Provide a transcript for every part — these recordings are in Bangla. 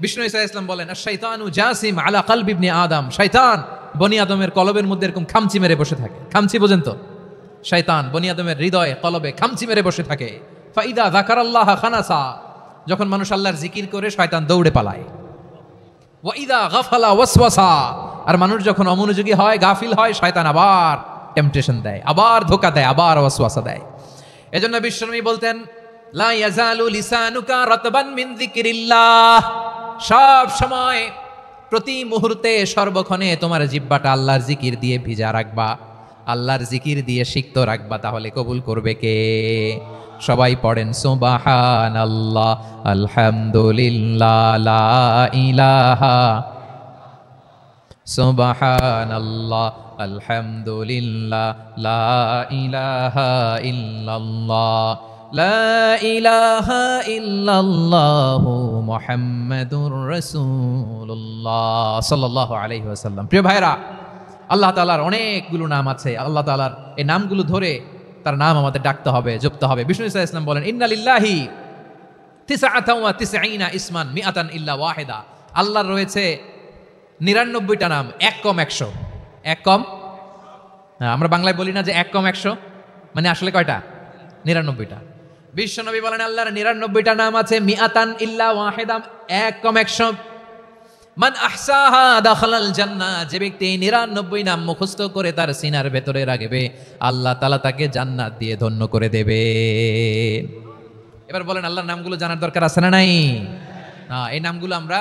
বিষ্ণু ঈসা ইসলাম বলেন, আশ-শাইতানু জাসিম আলা কলবি ইবনে আদম, শয়তান বনি আদমের কলবের মধ্যে এরকম খামচি মেরে বসে থাকে। খামচি বোঝেন তো? শয়তান বনি আদমের হৃদয়ে কলবে খামচি মেরে বসে থাকে। ফাইদা যাকারাল্লাহ খানাসা, যখন মানুষ আল্লাহর জিকির করে শয়তান দৌড়ে পালায়। ওয়া ইদা গাফালা ওয়াসওয়াসা, আর মানুষ যখন অমনোযোগী হয়, গাফিল হয়, শয়তান আবার টেম্পটেশন দেয়, আবার ধোঁকা দেয়, আবার ওয়াসওয়াসা দেয়। এজন্য বিশ্বনবী বলতেন, লা ইয়াজালু লিসানুকা রাতবান মিন যিকরিল্লাহ, সব সময় প্রতি মুহূর্তে সর্বক্ষণে তোমার জিহ্বাটা আল্লাহর জিকির দিয়ে ভিজা রাখবা, আল্লাহর জিকির দিয়ে সিক্ত রাখবা, তাহলে কবুল করবে কে? সবাই পড়েন সুবহানাল্লাহ, আলহামদুলিল্লাহ, লা ইলাহা, সুবহানাল্লাহ, আলহামদুলিল্লাহ, লা ইলাহা ইল্লাল্লাহ, লা ইলাহা ইল্লাল্লাহু মুহাম্মাদুর রাসূলুল্লাহ সাল্লাল্লাহু আলাইহি ওয়াসাল্লাম। প্রিয় ভাইরা, আল্লাহ তাআলার অনেকগুলো নাম আছে। আল্লাহ তাআলার এই নামগুলো ধরে তার নাম আমাদের ডাকতে হবে, জপতে হবে। বিষ্ণু ঈসা ইসলাম বলেন, ইন্না লিল্লাহি 99 ইসমান মিআতান ইল্লা ওয়াহিদা, আল্লাহর রয়েছে 99টা নাম, এক কম 100। এক কম, আমরা বাংলায় বলি না যে এক কম 100, মানে আসলে কয়টা? 99টা। বিশ্বনবী বলেন, আল্লাহর 99টা নাম আছে, মিআতান ইল্লা ওয়াহিদা, এক কম 100। মান আহসাহা দাখালাল জান্নাহ, যে ব্যক্তি 99 নাম মুখস্থ করে তার সিনার ভেতরে রাখবে, আল্লাহ তাআলা তাকে জান্নাত দিয়ে ধন্য করে দেবে। এবার বলেন, আল্লাহর নামগুলো জানার দরকার আছে না নাই? এই নামগুলো আমরা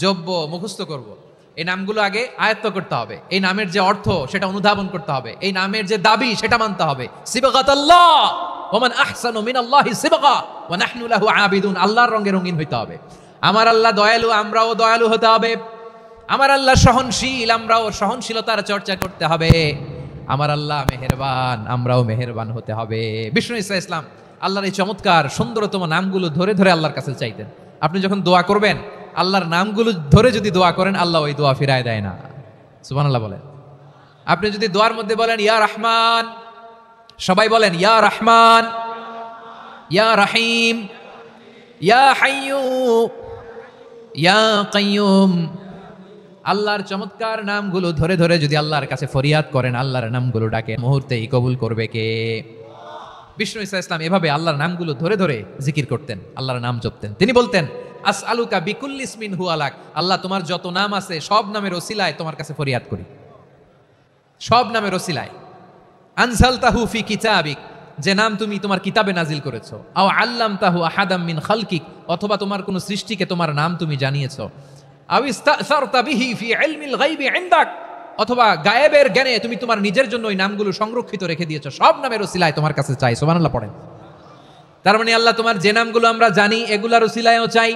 জপব, মুখস্থ করব। এই নামগুলো আগে আয়ত্ত করতে হবে। এই নামের যে অর্থ সেটা অনুধাবন করতে হবে। এই নামের যে দাবি সেটা মানতে হবে। সিবগাতাল্লাহ ওয়া মান আহসানু মিনাল্লাহি সিবগা ওয়া নাহনু লাহু আবিদুন, আল্লাহর রঙে রঙিন হইতে হবে। আমার আল্লাহ দয়ালু, আমরাও দয়ালু হতে হবে। আমার আল্লাহ সহনশীল, আমরাও সহনশীলতার চর্চা করতে হবে। আমার আল্লাহ মেহেরবান, আমরাও মেহেরবান হতে হবে। বিষ্ণু ঈসা ইসলাম আল্লাহর এই চমৎকার সুন্দরতম নামগুলো ধরে ধরে আল্লাহর কাছে চাইতেন। আপনি যখন দোয়া করবেন, আল্লাহর নামগুলো ধরে যদি দোয়া করেন, আল্লাহ ওই দোয়া ফিরায় দেয় না। সুবহানাল্লাহ বলেন। আপনি যদি দোয়ার মধ্যে বলেন ইয়া রহমান, সবাই বলেন ইয়া রহমান, ইয়া রহিম, ইয়া হাইয়ু, ইয়া কাইয়ুম, আল্লাহর চমৎকার নামগুলো ধরে ধরে যদি আল্লাহর কাছে ফরিয়াদ করেন, আল্লাহর নামগুলো ডাকে, মুহূর্তেই কবুল করবে কে? বিষ্ণু ঈসা ইসলাম এভাবে আল্লাহর নামগুলো ধরে ধরে জিকির করতেন, আল্লাহর নাম জপতেন। তিনি বলতেন, আসআলুকা বিকুল্লি ইসমিন হুয়া লাক, আল্লাহ তোমার যত নাম আছে সব নামের ওসিলায় তোমার কাছে ফরিয়াদ করি, সব নামের ওসিলায়। আনজালতাহু ফি কিতাবিক, যে নাম তুমি তোমার কিতাবে নাজিল করেছো। আও আল্লামতাহু আহাদাম মিন খালকিক, অথবা তোমার কোন সৃষ্টিকে তোমার নাম তুমি জানিয়েছো। আও ইস্তাসারতা বিহি ফি ইলমিল গায়বি ইনদাক, অথবা গায়েবের জ্ঞানে তুমি তোমার নিজের জন্য ওই নামগুলো সংরক্ষিত রেখে দিয়েছো। সব নামের ওসিলায় তোমার কাছে চাই। সুবহানাল্লাহ পড়েন। তার মানে আল্লাহ তোমার যে নামগুলো আমরা জানি এগুলার ওসিলায়ও চাই,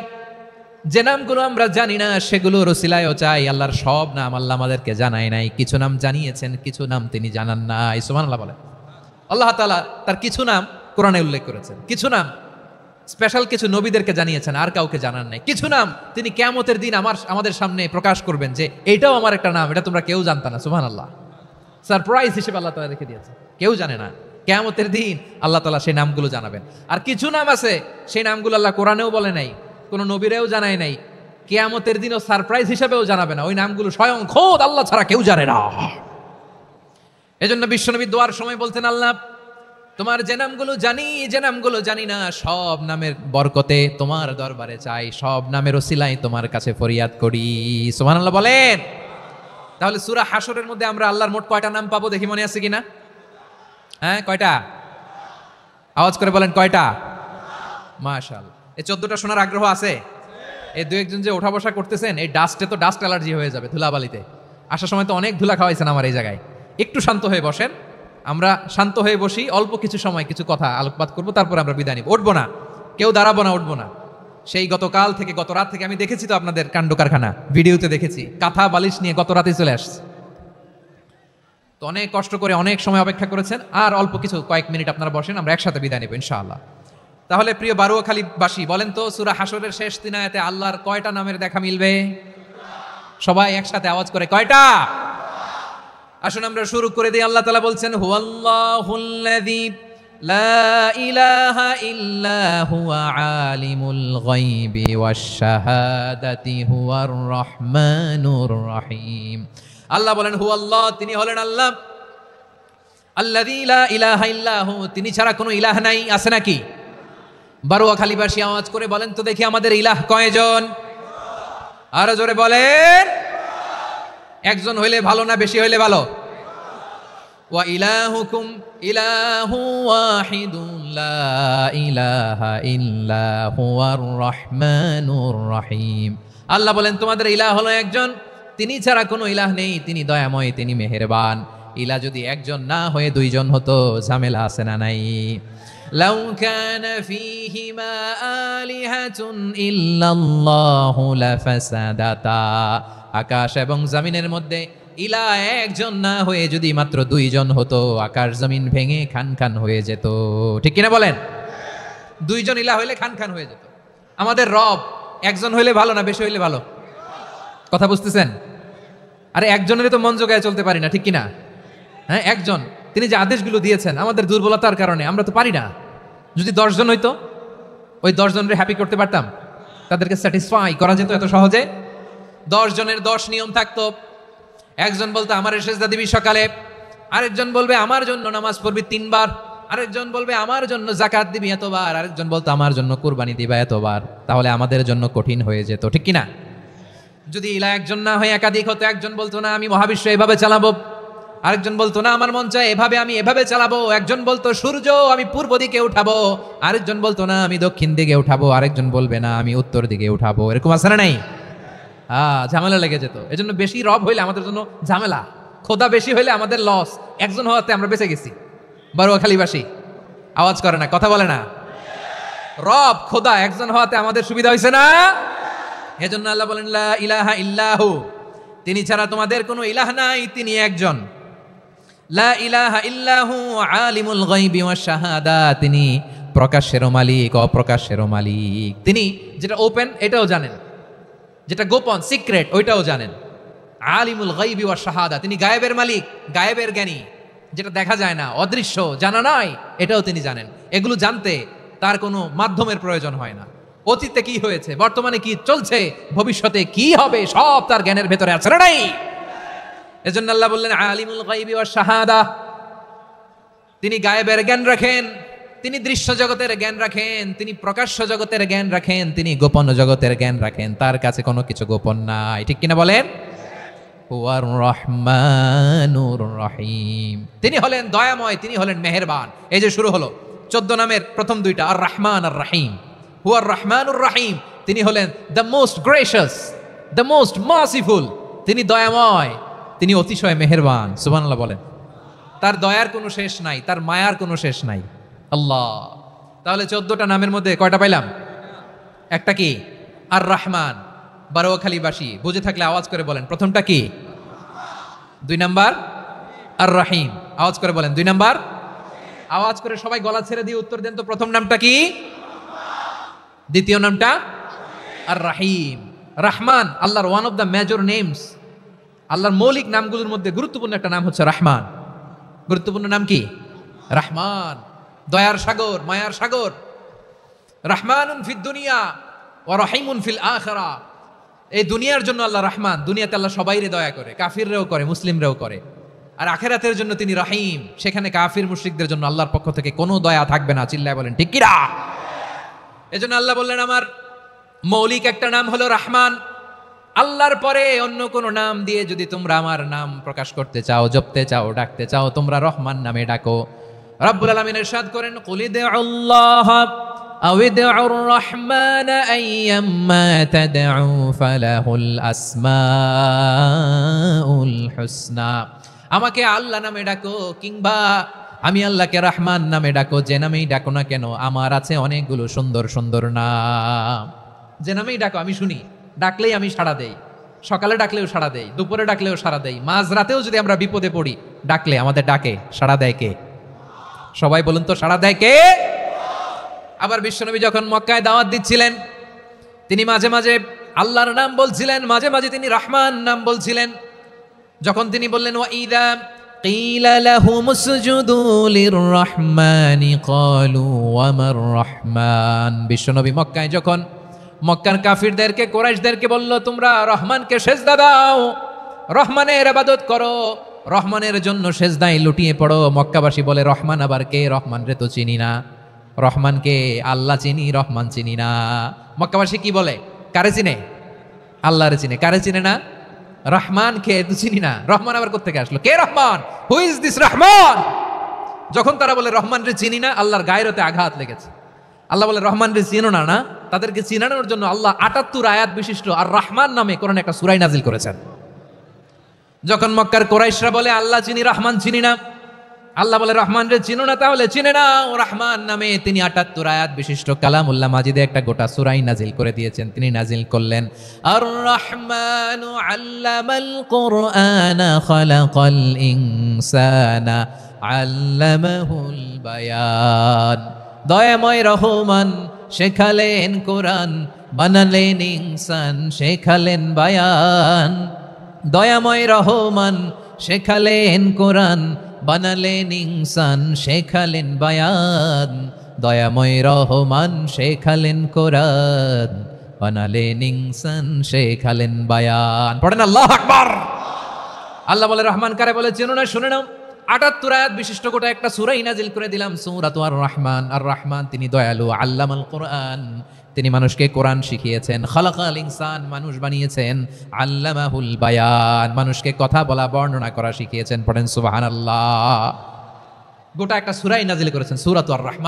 যে নামগুলো আমরা জানি না সেগুলোর ওসিলায়ও চাই। আল্লাহর সব নাম আল্লাহ আমাদেরকে জানায় নাই, কিছু নাম জানিয়েছেন, কিছু নাম তিনি জানান নাই। সুবহানাল্লাহ বলেন। আল্লাহ তাআলা তার কিছু নাম কোরআনে উল্লেখ করেছেন, কিছু নাম স্পেশাল কিছু নবীদেরকে জানিয়েছেন, আর কাউকে জানান নাই। কিছু নাম তিনি কিয়ামতের দিন আমাদের সামনে প্রকাশ করবেন যে এইটাও আমার একটা নাম, এটা তোমরা কেউ জানতা না। সুবহানাল্লাহ, সারপ্রাইজ হিসেবে আল্লাহ তাআলা রেখে দিয়েছে, কেউ জানে না। কিয়ামতের দিন আল্লাহ তাআলা সেই নামগুলো জানাবেন। আর কিছু নাম আছে সেই নামগুলো আল্লাহ কোরআনেও বলে নাই, কোন নবীরেও জানায় নাই, কিয়ামতের দিনও সারপ্রাইজ হিসেবেও জানাবে না। ওই নামগুলো স্বয়ং খোদ আল্লাহ ছাড়া কেউ জানে না। এজন্য বিশ্বনবী দোয়ার সময় বলতেন, আল্লাহ তোমার যে নামগুলো জানি, যে নামগুলো জানি না, সব নামের বরকতে তোমার দরবারে চাই, সব নামের ওসিলায় তোমার কাছে ফরিয়াদ করি। সুবহানাল্লাহ বলেন। তাহলে সূরা হাশরের মধ্যে আমরা আল্লাহর মোট কয়টা নাম পাবো দেখি, মনে আছে কিনা? হ্যাঁ, কয়টা? আওয়াজ করে বলেন, কয়টা? মাশাআল্লাহ। এই 14টা শোনার আগ্রহ আছে? এই দু একজন যে ওঠা বসা করতেছেন, এই ডাস্টে তো ডাস্ট অ্যালার্জি হয়ে যাবে, ধুলাবালিতে আসার সময় তো অনেক ধুলা খাওয়াইছেন আমার এই জায়গায়। একটু শান্ত হয়ে বসেন, আমরা শান্ত হয়ে বসি, অল্প কিছু সময় কিছু কথা আলোকপাত করবো, তারপর আমরা বিদায় নিব। উঠবো না, কেউ দাঁড়াবো না, উঠবো না। সেই গতকাল থেকে, গত রাত থেকে আমি দেখেছি তো আপনাদের কাণ্ড কারখানা, ভিডিওতে দেখেছি, কাঁথা বালিশ নিয়ে গত রাতে চলে আসছে। তো অনেক কষ্ট করে অনেক সময় অপেক্ষা করেছেন, আর অল্প কিছু কয়েক মিনিট আপনারা বসেন, আমরা একসাথে বিদায় নেব ইনশাআল্লাহ। তাহলে প্রিয় বারুয়াখালীবাসী, বলেন তো সূরা হাশরের শেষ 3 আয়াতে আল্লাহর কয়টা নামের দেখা মিলবে? সবাই একসাথে আওয়াজ করে, কয়টা? আসুন আমরা শুরু করে দিই। আল্লাহ তাআলা বলছেন, হুয়াল্লাহুল্লাযী লা ইলাহা ইল্লা হুয়া আলিমুল গায়বি ওয়াশ শাহাদাতি হুয়ার রহমানুর রহিম। আল্লাহ বলেন হু আল্লাহ, তিনি হলেন আল্লাহ। আল্লাযী লা ইলাহা ইল্লা হু, তিনি ছাড়া কোনো ইলাহ নাই। আছে নাকি? বারোয়াখালীবাসী আওয়াজ করে বলেন তো দেখি আমাদের ইলাহ কয়জন? আরো জোরে বলেন। একজন হইলে ভালো না বেশি হইলে ভালো? ওয়া ইলাহুকুম ইলাহু ওয়াহিদুন লা ইলাহা ইল্লা হুয়ার রহমানুর রহিম। আল্লাহ বলেন তোমাদের ইলাহ হলো একজন, তিনি ছাড়া কোনো ইলাহ নেই, তিনি দয়াময়, তিনি মেহেরবান। ইলাহ যদি একজন না হয়ে দুইজন হতো, ঝামেলা আছে না নাই? লাউ কানা ফীহিমা আলিহাতুন ইল্লাল্লাহু লাফাসাদাতা, আকাশ এবং জমিনের মধ্যে ইলাহ একজন না হয়ে যদি মাত্র দুইজন হতো, আকাশ জমিন ভেঙে খান খান হয়ে যেত। ঠিক কিনা বলেন? দুইজন ইলাহ হইলে খান খান হয়ে যেত। আমাদের রব একজন হইলে ভালো না বেশি হইলে ভালো? কথা বুঝতেছেন? আরে একজনের তো মন জোগায় চলতে পারি না, ঠিক কিনা? হ্যাঁ, একজন, তিনি যে আদেশগুলো দিয়েছেন আমাদের দুর্বলতার কারণে আমরা তো পারি না। যদি 10 জন হইতো, ওই 10 জনের হ্যাপি করতে পারতাম, তাদেরকে স্যাটিসফাই করা যেত এত সহজে। 10 জনের 10 নিয়ম থাকতো। একজন বলতো আমার সেজদা দিবি সকালে, আরেকজন বলবে আমার জন্য নামাজ পড়বি 3 বার, আরেকজন বলবে আমার জন্য যাকাত দিবি এতবার, আরেকজন বলতো আমার জন্য কুরবানি দিবা এতবার। তাহলে আমাদের জন্য কঠিন হয়ে যেত, ঠিক কিনা? যদি ইলা একজন না হয়ে একাধিক হতো, একজন বলতো না আমি মহাবিশ্ব এভাবে চালাবো, আরেকজন বলতো না আমার মন চায় এভাবে আমি এভাবে চালাবো, একজন বলতো সূর্য আমি পূর্ব দিকে উঠাবো, আরেকজন বলতো না আমি দক্ষিণ দিকে উঠাবো, আরেকজন বলবে না আমি উত্তর দিকে উঠাবো। এরকম আছে না নাই? ঝামেলা লেগে যেত। এজন্য বেশি রব হইলে আমাদের জন্য ঝামেলা, খোদা বেশি হইলে আমাদের লস। একজন হওয়াতে আমরা বেঁচে গেছি। বারোয়াখালীবাসী আওয়াজ করে না, কথা বলে না। রব খোদা একজন হওয়াতে আমাদের সুবিধা হয়েছে না? এজন্য আল্লাহ বলেন লা ইলাহা ইল্লাহু, তিনি ছাড়া তোমাদের কোনো ইলাহ নাই, তিনি একজন। লা ইলাহা ইল্লাহু আলিমুল গায়বি ওয়াশ শাহাদা, তিনি প্রকাশেরও মালিক অপ্রকাশেরও মালিক। তিনি যেটা ওপেন এটাও জানেন, যেটা গোপন সিক্রেট ওইটাও জানেন। আলিমুল গায়বি ওয়াশ শাহাদা, তিনি গায়েবের মালিক, গায়েবের জ্ঞানী, যেটা দেখা যায় না, অদৃশ্য, জানা নাই, এটাও তিনি জানেন। এগুলো জানতে তার কোনো মাধ্যমের প্রয়োজন হয় না। অতীতে কি হয়েছে, বর্তমানে কি চলছে, ভবিষ্যতে কি হবে, সব তার জ্ঞানের ভেতরে আছে না নাই? এজন্য আল্লাহ বললেন আলিমুল গায়বি ওয়াশ শাহাদা, তিনি গায়েবের জ্ঞান রাখেন, তিনি দৃশ্য জগতের জ্ঞান রাখেন, তিনি প্রকাশ্য জগতের জ্ঞান রাখেন, তিনি গোপন জগতের জ্ঞান রাখেন। তার কাছে কোনো কিছু গোপন নাই, ঠিক কিনা বলেন? হুয়ার রহমানুর রহিম, তিনি হলেন দয়াময়, তিনি হলেন মেহেরবান। এই যে শুরু হলো 14 নামের প্রথম দুইটা, আর রহমান আর রহিম। হুয়ার রহমানুর রহিম, তিনি হলেন the most gracious, the most merciful, তিনি দয়াময়, তিনি অতিশয় মেহেরবান। সুবহানাল্লাহ বলেন। তার দয়ার কোনো শেষ নাই, তার মায়ার কোনো শেষ নাই। আল্লাহ, তাহলে 14টা নামের মধ্যে কয়টা পাইলাম? একটা কি? আর রহমান। বারোয়াখালীবাসী বুঝে থাকলে আওয়াজ করে বলেন প্রথমটা কি? 2 নাম্বার আর রহিম। আওয়াজ করে বলেন 2 নাম্বার। আওয়াজ করে সবাই গলা ছেড়ে দিয়ে উত্তর দেন তো, প্রথম নামটা কি? দ্বিতীয় নামটা? আর রহিম। রহমান আল্লাহর one of the major names, আল্লাহর মৌলিক নামগুলোর মধ্যে গুরুত্বপূর্ণ একটা নাম হচ্ছে রহমান। গুরুত্বপূর্ণ নাম কি? রহমান, দয়ার সাগর, মায়ার সাগর। রহমানুন ফিদ দুনিয়া ওয়া রহিমুন ফিল আখিরা, এই দুনিয়ার জন্য আল্লাহ রহমান, দুনিয়াতে আল্লাহ সবাইরে দয়া করে, কাফিররাও করে, মুসলিমরাও করে। আর আখিরাতের জন্য তিনি রহিম, সেখানে কাফির মুশরিকদের জন্য আল্লাহর পক্ষ থেকে কোনো দয়া থাকবে না। চিল্লায় বলেন ঠিক কিনা? এজন্য আল্লাহ বললেন আমার মৌলিক একটা নাম হলো রহমান। আল্লাহর পরে অন্য কোন নাম দিয়ে যদি তোমরা আমার নাম প্রকাশ করতে চাও, জপতে চাও, ডাকতে চাও, তোমরা রহমান নামে ডাকো। রব্বুল আলামিন ইরশাদ করেন কুলিদুল্লাহ আও ইদউর রহমান আইয়াম্মা তাদউ ফালাহুল আসমাউল হুসনা, আমাকে আল্লাহ নামে ডাকো কিংবা আমি আল্লাহকে রহমান নামে ডাকো, যে নামেই ডাকো না কেন আমার আছে অনেকগুলো সুন্দর সুন্দর নাম। যে নামেই ডাকো আমি শুনি, ডাকলেই আমি সাড়া দেই। সকালে ডাকলেও সাড়া দেই, দুপুরে ডাকলেও সাড়া দেই, মাঝ রাতেও যদি আমরা বিপদে পড়ি ডাকলে আমাদের ডাকে সাড়া দেয় কে? সবাই বলুন তো, সাড়া দেয় কে? আবার বিশ্বনবী যখন মক্কায় দাওয়াত দিচ্ছিলেন তিনি মাঝে মাঝে আল্লাহর নাম বলছিলেন, মাঝে মাঝে তিনি রহমান নাম বলছিলেন। যখন তিনি বললেন ওয়া ইদা قيل لهم اسجدوا للرحمن قالوا وما الرحمن বিশ্বনবী মক্কায় যখন মক্কার কাফিরদেরকে কুরাইশদেরকে বলল তোমরা রহমানকে সিজদা দাও রহমানের ইবাদত করো রহমানের জন্য সিজদায় লুটিয়ে পড়ো মক্কাবাসী বলে রহমান আবার কে রহমান রে তো চিনি না রহমানকে আল্লাহ চিনি রহমান চিনি না মক্কাবাসী কি বলে কারে চিনে আল্লাহরে চিনে কারে চিনে না রহমান কে তো চিনি না রহমান আবার কোত্থেকে আসলো কে Rahman who is this Rahman যখন তারা বলে রহমান রে চিনি না আল্লাহর গায়রতে আঘাত লেগেছে আল্লাহ বলে রহমান রে চিনো না না তাদেরকে চিনানোর জন্য আল্লাহ ৭৮ আয়াত বিশিষ্ট আর রহমান নামে কোরআনে একটা সূরা নাজিল করেছেন যখন মক্কার কুরাইশরা বলে আল্লাহ চিনি রহমান চিনি না আল্লাহ বলে রহমান রে চিনো না তাহলে চিনে নাও রহমান নামে তিনি ৭৮ আয়াত বিশিষ্ট কালামুল্লাহ মাজিদে একটা গোটা সূরা নাজিল করে দিয়েছেন তিনি নাজিল করলেন আর রহমানু আল্লামাল কুরআনা খালাকাল ইনসানা আল্লামাহুল বায়ান দয়াময় রহমান শেখালেন কোরআন বানালেন ইনসান শেখালেন বায়ান দয়াময় রহমান শেখালেন কোরআন বানালেন ইনসান শেখালেন বায়ান দয়াময় রহমান শেখালেন কোরআন বানালেন ইনসান শেখালেন বায়ান পড়েন আল্লাহু আকবার আল্লাহ বলে রহমান কারে বলে চেনো না শুনে নাও ৭৮ আয়াত বিশিষ্ট গোটা একটা সূরা নাজিল করে দিলাম সূরাতু আর রহমান আর রহমান তিনি দয়ালু আল্লামাল কোরআন তিনি মানুষকে কোরআন শিখিয়েছেন খালাকাল ইনসান মানুষ বানিয়েছেন আল্লামাহুল বায়ান মানুষকে কথা বলা বর্ণনা করা শিখিয়েছেন পড়েন সুবহানাল্লাহ গোটা একটা সূরা নাজিল করেছেন সূরাতু আর রহমান